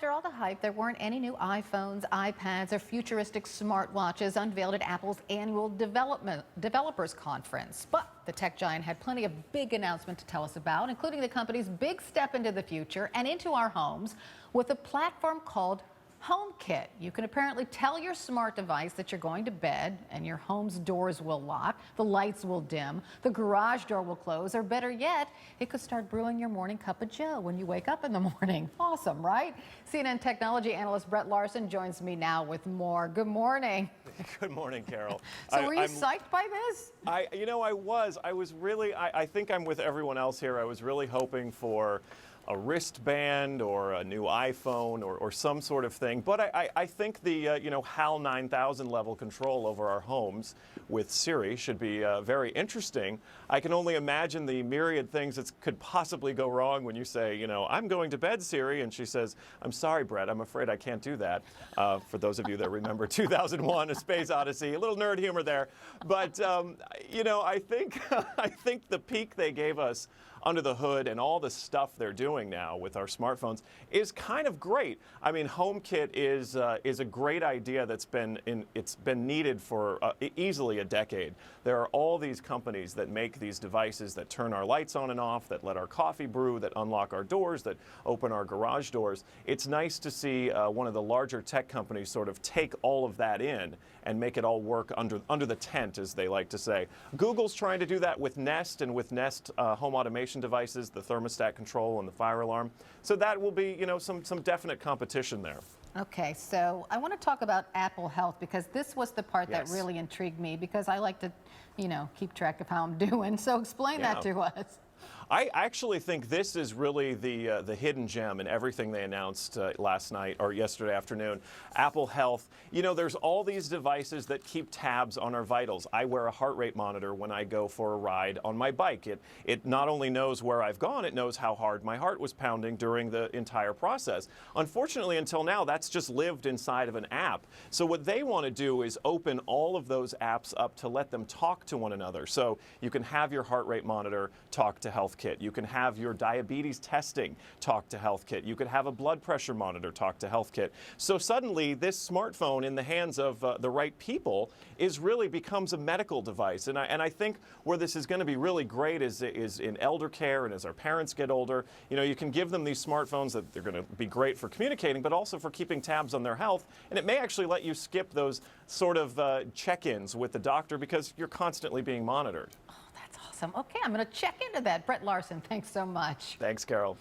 after all the hype, there weren't any new iPhones, iPads, or futuristic smartwatches unveiled at Apple's annual developers conference. But the tech giant had plenty of big announcements to tell us about, including the company's big step into the future and into our homes with a platform called HomeKit. You can apparently tell your smart device that you're going to bed and your home's doors will lock, the lights will dim, the garage door will close, or better yet, it could start brewing your morning cup of joe when you wake up in the morning. Awesome, right? CNN technology analyst Brett Larson joins me now with more. Good morning. Good morning, Carol. So were you psyched by this? I was really, I think I'm with everyone else here. I was really hoping for a wristband or a new iPhone or some sort of thing. But I think the HAL 9000 level control over our homes with Siri should be very interesting. I can only imagine the myriad things that could possibly go wrong when you say, I'm going to bed, Siri, and she says, I'm sorry, Brett, I'm afraid I can't do that. For those of you that remember 2001, A Space Odyssey, a little nerd humor there. But, I think the peak they gave us under the hood and all the stuff they're doing now with our smartphones is kind of great. I mean, HomeKit is a great idea that's been needed for easily a decade. There are all these companies that make these devices that turn our lights on and off, that let our coffee brew, that unlock our doors, that open our garage doors. It's nice to see one of the larger tech companies sort of take all of that in and make it all work under the tent, as they like to say. Google's trying to do that with Nest and with Nest home automation devices, the thermostat control and the fire alarm. So that will be, some definite competition there. Okay, so I want to talk about Apple Health because this was the part that really intrigued me because I like to, keep track of how I'm doing. So explain that to us. I actually think this is really the hidden gem in everything they announced last night or yesterday afternoon. Apple Health. There's all these devices that keep tabs on our vitals. I wear a heart rate monitor when I go for a ride on my bike. It not only knows where I've gone, it knows how hard my heart was pounding during the entire process. Unfortunately, until now, that's just lived inside of an app. So what they want to do is open all of those apps up to let them talk to one another. So you can have your heart rate monitor talk to HealthKit. You can have your diabetes testing talk to HealthKit. You could have a blood pressure monitor talk to HealthKit. So suddenly, this smartphone in the hands of the right people really becomes a medical device. And I think where this is going to be really great is in elder care and as our parents get older. You can give them these smartphones that they're going to be great for communicating, but also for keeping tabs on their health. And it may actually let you skip those sort of check-ins with the doctor because you're constantly being monitored. Oh, that's awesome. Okay, I'm going to check into that. Brett Larson, thanks so much. Thanks, Carol.